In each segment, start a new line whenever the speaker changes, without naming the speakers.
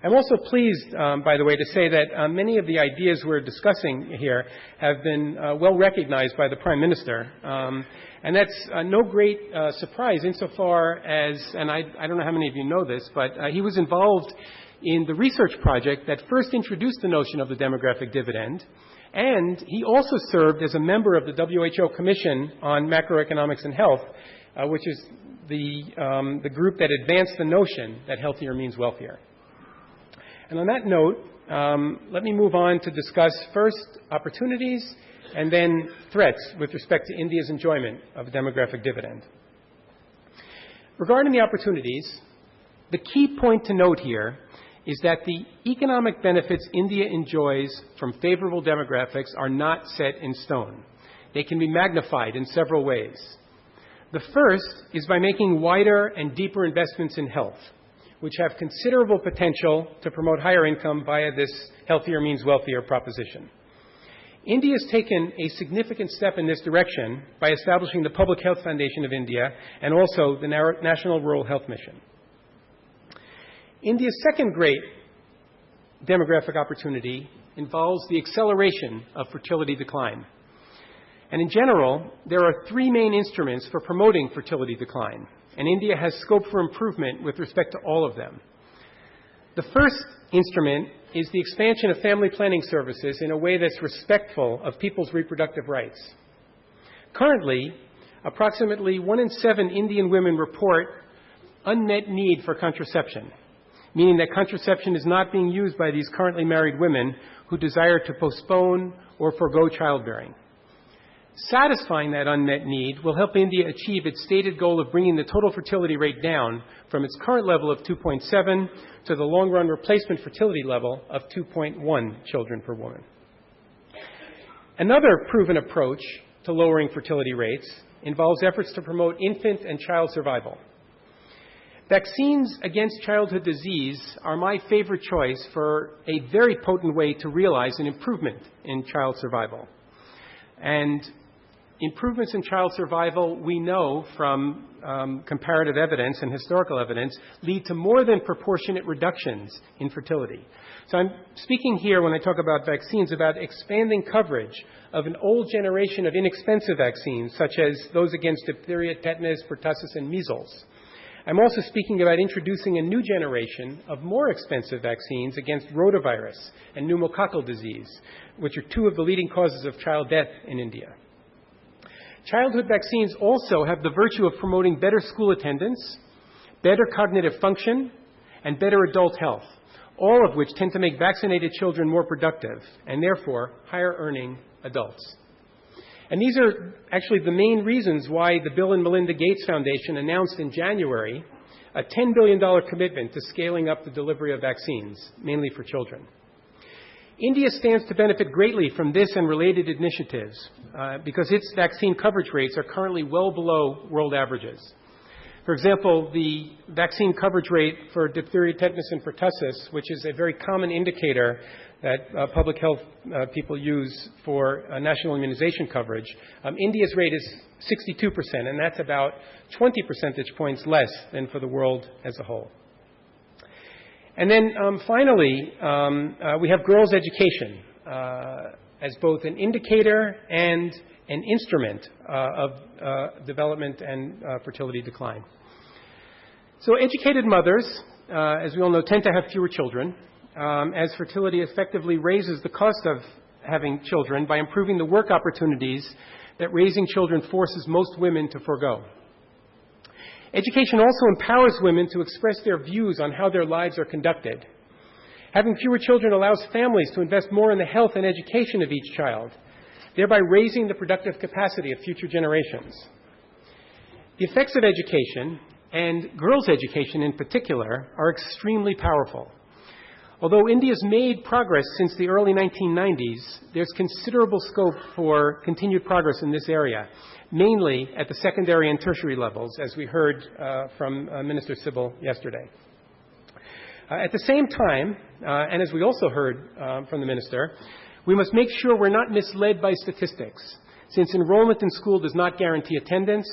I'm also pleased, by the way, to say that many of the ideas we're discussing here have been well recognized by the Prime Minister. And that's no great surprise insofar as, and I don't know how many of you know this, but he was involved in the research project that first introduced the notion of the demographic dividend. And he also served as a member of the WHO Commission on Macroeconomics and Health, which is the group that advanced the notion that healthier means wealthier. And on that note, let me move on to discuss first opportunities and then threats with respect to India's enjoyment of a demographic dividend. Regarding the opportunities, the key point to note here is that the economic benefits India enjoys from favorable demographics are not set in stone. They can be magnified in several ways. The first is by making wider and deeper investments in health, which have considerable potential to promote higher income via this healthier means wealthier proposition. India has taken a significant step in this direction by establishing the Public Health Foundation of India and also the National Rural Health Mission. India's second great demographic opportunity involves the acceleration of fertility decline. And in general, there are three main instruments for promoting fertility decline, and India has scope for improvement with respect to all of them. The first instrument is the expansion of family planning services in a way that's respectful of people's reproductive rights. Currently, approximately 1 in 7 Indian women report unmet need for contraception, meaning that contraception is not being used by these currently married women who desire to postpone or forego childbearing. Satisfying that unmet need will help India achieve its stated goal of bringing the total fertility rate down from its current level of 2.7 to the long-run replacement fertility level of 2.1 children per woman. Another proven approach to lowering fertility rates involves efforts to promote infant and child survival. Vaccines against childhood disease are my favorite choice for a very potent way to realize an improvement in child survival. And improvements in child survival, we know from comparative evidence and historical evidence, lead to more than proportionate reductions in fertility. So I'm speaking here, when I talk about vaccines, about expanding coverage of an old generation of inexpensive vaccines, such as those against diphtheria, tetanus, pertussis, and measles. I'm also speaking about introducing a new generation of more expensive vaccines against rotavirus and pneumococcal disease, which are two of the leading causes of child death in India. Childhood vaccines also have the virtue of promoting better school attendance, better cognitive function, and better adult health, all of which tend to make vaccinated children more productive and therefore higher earning adults. And these are actually the main reasons why the Bill and Melinda Gates Foundation announced in January a $10 billion commitment to scaling up the delivery of vaccines, mainly for children. India stands to benefit greatly from this and related initiatives because its vaccine coverage rates are currently well below world averages. For example, the vaccine coverage rate for diphtheria, tetanus, and pertussis, which is a very common indicator that public health people use for national immunization coverage, India's rate is 62%, and that's about 20 percentage points less than for the world as a whole. And then finally, we have girls' education as both an indicator and an instrument of development and fertility decline. So educated mothers, as we all know, tend to have fewer children, as fertility effectively raises the cost of having children by improving the work opportunities that raising children forces most women to forego. Education also empowers women to express their views on how their lives are conducted. Having fewer children allows families to invest more in the health and education of each child, thereby raising the productive capacity of future generations. The effects of education, and girls' education in particular, are extremely powerful. Although India's made progress since the early 1990s, there's considerable scope for continued progress in this area, mainly at the secondary and tertiary levels, as we heard from Minister Sybil yesterday. At the same time, and as we also heard from the Minister, we must make sure we're not misled by statistics, since enrollment in school does not guarantee attendance,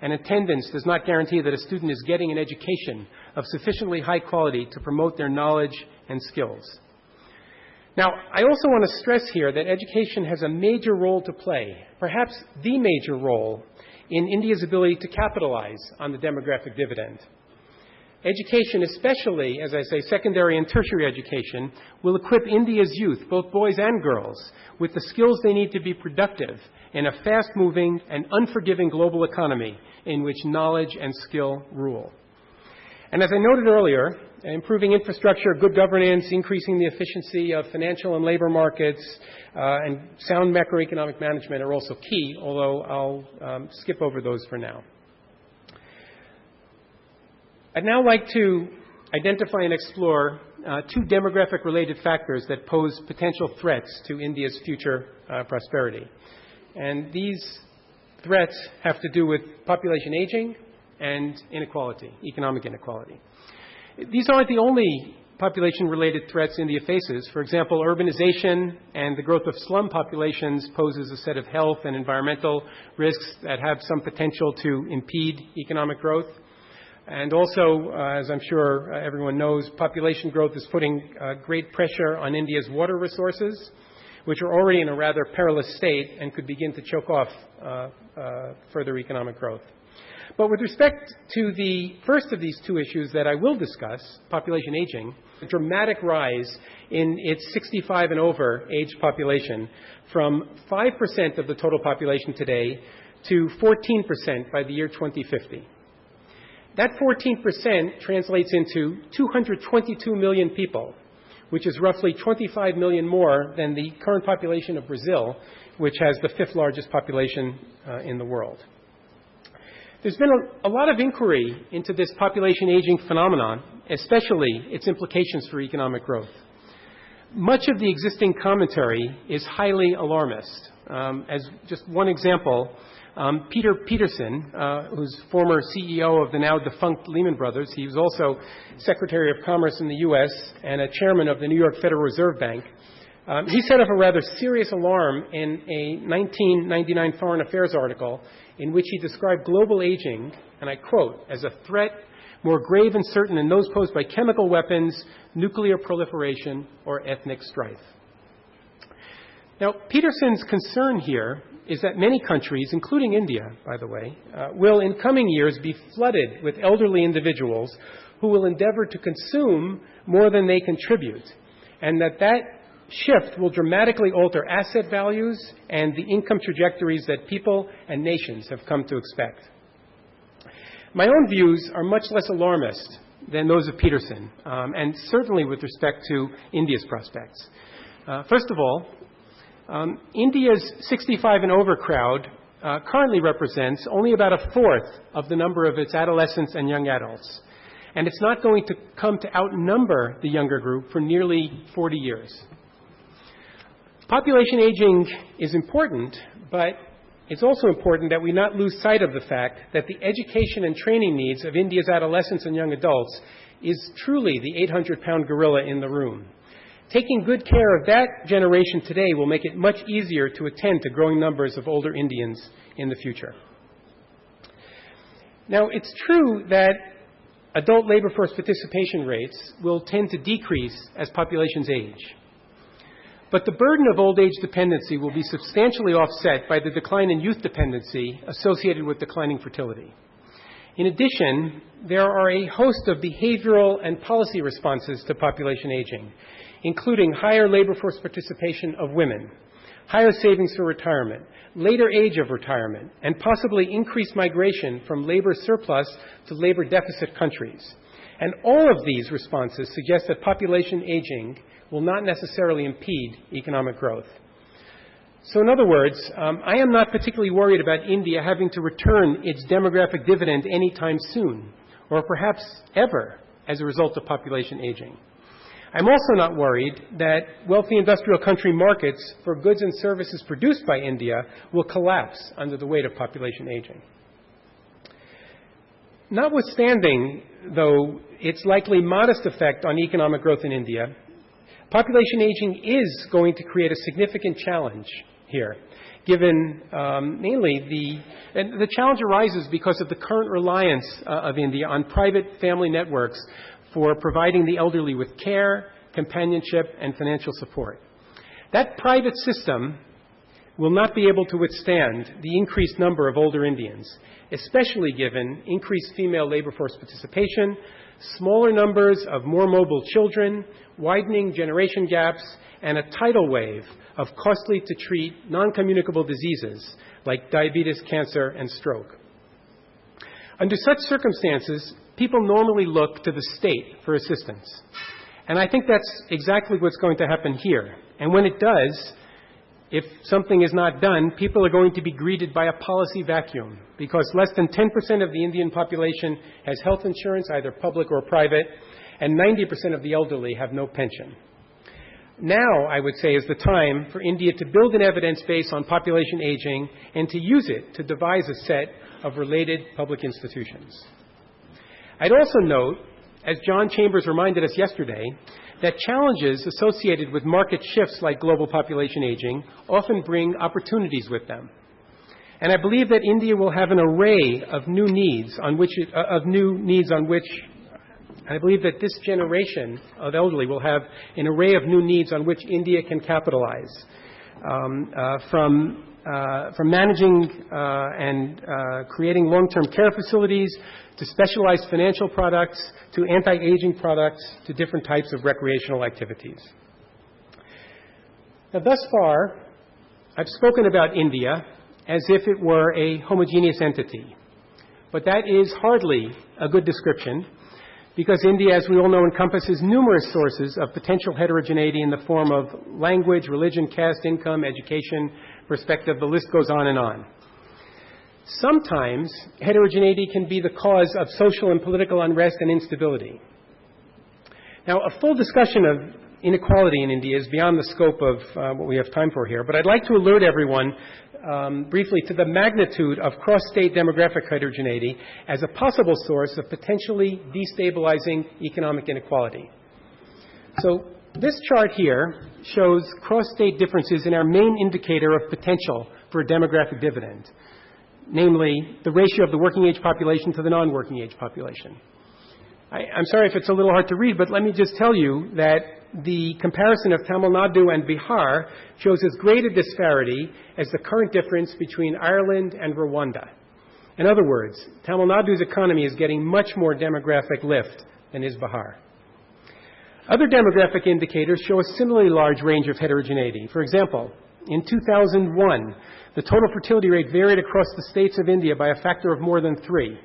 and attendance does not guarantee that a student is getting an education of sufficiently high quality to promote their knowledge and skills. Now, I also want to stress here that education has a major role to play, perhaps the major role, in India's ability to capitalize on the demographic dividend. Education, especially, as I say, secondary and tertiary education, will equip India's youth, both boys and girls, with the skills they need to be productive in a fast-moving and unforgiving global economy in which knowledge and skill rule. And as I noted earlier, improving infrastructure, good governance, increasing the efficiency of financial and labor markets, and sound macroeconomic management are also key, although I'll skip over those for now. I'd now like to identify and explore two demographic-related factors that pose potential threats to India's future prosperity. And these threats have to do with population aging and inequality, economic inequality. These aren't the only population-related threats India faces. For example, urbanization and the growth of slum populations poses a set of health and environmental risks that have some potential to impede economic growth. And also, as I'm sure everyone knows, population growth is putting great pressure on India's water resources, which are already in a rather perilous state and could begin to choke off further economic growth. But with respect to the first of these two issues that I will discuss, population aging, a dramatic rise in its 65 and over age population from 5% of the total population today to 14% by the year 2050. That 14% translates into 222 million people, which is roughly 25 million more than the current population of Brazil, which has the fifth largest population in the world. There's been a lot of inquiry into this population aging phenomenon, especially its implications for economic growth. Much of the existing commentary is highly alarmist. As just one example, Peter Peterson, who's former CEO of the now defunct Lehman Brothers, he was also Secretary of Commerce in the U.S. and a chairman of the New York Federal Reserve Bank. He set up a rather serious alarm in a 1999 Foreign Affairs article in which he described global aging, and I quote, as a threat more grave and certain than those posed by chemical weapons, nuclear proliferation, or ethnic strife. Now, Peterson's concern here is that many countries, including India, by the way, will in coming years be flooded with elderly individuals who will endeavor to consume more than they contribute, and that shift will dramatically alter asset values and the income trajectories that people and nations have come to expect. My own views are much less alarmist than those of Peterson, and certainly with respect to India's prospects. First of all, India's 65 and over crowd currently represents only about a fourth of the number of its adolescents and young adults, and it's not going to come to outnumber the younger group for nearly 40 years. Population aging is important, but it's also important that we not lose sight of the fact that the education and training needs of India's adolescents and young adults is truly the 800-pound gorilla in the room. Taking good care of that generation today will make it much easier to attend to growing numbers of older Indians in the future. Now, it's true that adult labor force participation rates will tend to decrease as populations age. But the burden of old age dependency will be substantially offset by the decline in youth dependency associated with declining fertility. In addition, there are a host of behavioral and policy responses to population aging, including higher labor force participation of women, higher savings for retirement, later age of retirement, and possibly increased migration from labor surplus to labor deficit countries. And all of these responses suggest that population aging will not necessarily impede economic growth. So in other words, I am not particularly worried about India having to return its demographic dividend anytime soon, or perhaps ever, as a result of population aging. I'm also not worried that wealthy industrial country markets for goods and services produced by India will collapse under the weight of population aging. Notwithstanding, though, its likely modest effect on economic growth in India, population aging is going to create a significant challenge here. given mainly the challenge arises because of the current reliance of India on private family networks for providing the elderly with care, companionship, and financial support. That private system will not be able to withstand the increased number of older Indians, especially given increased female labor force participation, smaller numbers of more mobile children, widening generation gaps, and a tidal wave of costly-to-treat non-communicable diseases like diabetes, cancer, and stroke. Under such circumstances, people normally look to the state for assistance. And I think that's exactly what's going to happen here. And when it does, if something is not done, people are going to be greeted by a policy vacuum because less than 10% of the Indian population has health insurance, either public or private, and 90% of the elderly have no pension. Now, I would say, is the time for India to build an evidence base on population aging and to use it to devise a set of related public institutions. I'd also note, as John Chambers reminded us yesterday, that challenges associated with market shifts like global population aging often bring opportunities with them. And I believe that India will have an array of new needs on which I believe that this generation of elderly will have an array of new needs on which India can capitalize, from managing and creating long-term care facilities to specialized financial products to anti-aging products to different types of recreational activities. Now, thus far, I've spoken about India as if it were a homogeneous entity, but that is hardly a good description, because India, as we all know, encompasses numerous sources of potential heterogeneity in the form of language, religion, caste, income, education, perspective. The list goes on and on. Sometimes heterogeneity can be the cause of social and political unrest and instability. Now, a full discussion of inequality in India is beyond the scope of what we have time for here, but I'd like to alert everyone briefly to the magnitude of cross-state demographic heterogeneity as a possible source of potentially destabilizing economic inequality. So this chart here shows cross-state differences in our main indicator of potential for a demographic dividend, namely the ratio of the working age population to the non-working age population. I'm sorry if it's a little hard to read, but let me just tell you that the comparison of Tamil Nadu and Bihar shows as great a disparity as the current difference between Ireland and Rwanda. In other words, Tamil Nadu's economy is getting much more demographic lift than is Bihar. Other demographic indicators show a similarly large range of heterogeneity. For example, in 2001, the total fertility rate varied across the states of India by a factor of more than 3.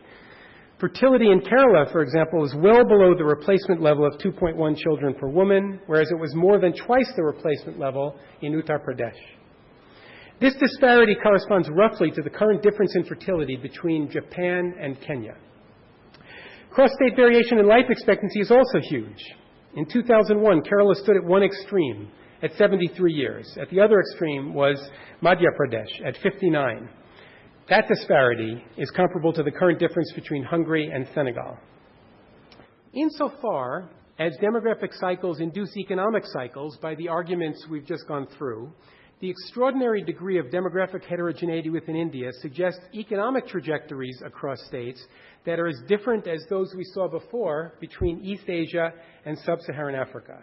Fertility in Kerala, for example, is well below the replacement level of 2.1 children per woman, whereas it was more than twice the replacement level in Uttar Pradesh. This disparity corresponds roughly to the current difference in fertility between Japan and Kenya. Cross-state variation in life expectancy is also huge. In 2001, Kerala stood at one extreme, at 73 years. At the other extreme was Madhya Pradesh, at 59. That disparity is comparable to the current difference between Hungary and Senegal. Insofar as demographic cycles induce economic cycles by the arguments we've just gone through, the extraordinary degree of demographic heterogeneity within India suggests economic trajectories across states that are as different as those we saw before between East Asia and Sub-Saharan Africa.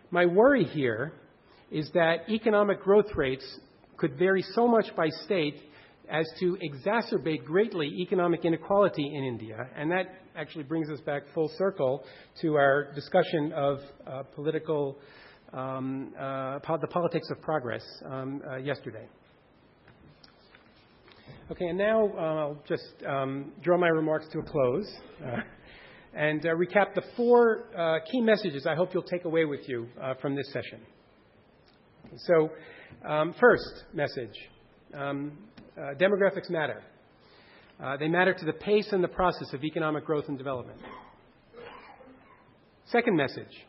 My worry here is that economic growth rates could vary so much by state as to exacerbate greatly economic inequality in India. And that actually brings us back full circle to our discussion of the politics of progress yesterday. Okay, and now I'll just draw my remarks to a close and recap the 4 key messages I hope you'll take away with you from this session. So, first message. Demographics matter. They matter to the pace and the process of economic growth and development. Second message,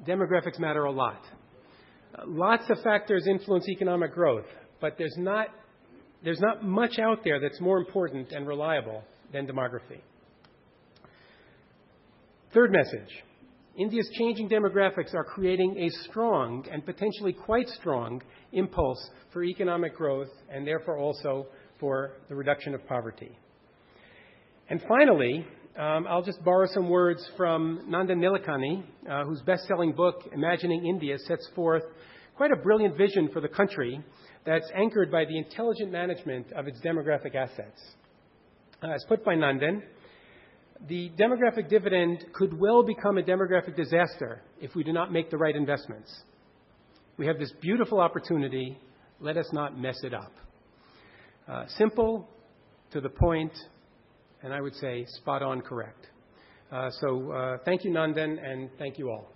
demographics matter a lot. Lots of factors influence economic growth, but there's not much out there that's more important and reliable than demography. Third message, India's changing demographics are creating a strong and potentially quite strong impulse for economic growth and therefore also for the reduction of poverty. And finally, I'll just borrow some words from Nandan Nilekani, whose best-selling book, Imagining India, sets forth quite a brilliant vision for the country that's anchored by the intelligent management of its demographic assets. As put by Nandan, the demographic dividend could well become a demographic disaster if we do not make the right investments. We have this beautiful opportunity. Let us not mess it up. Simple, to the point, and I would say spot on correct. So thank you, Nandan, and thank you all.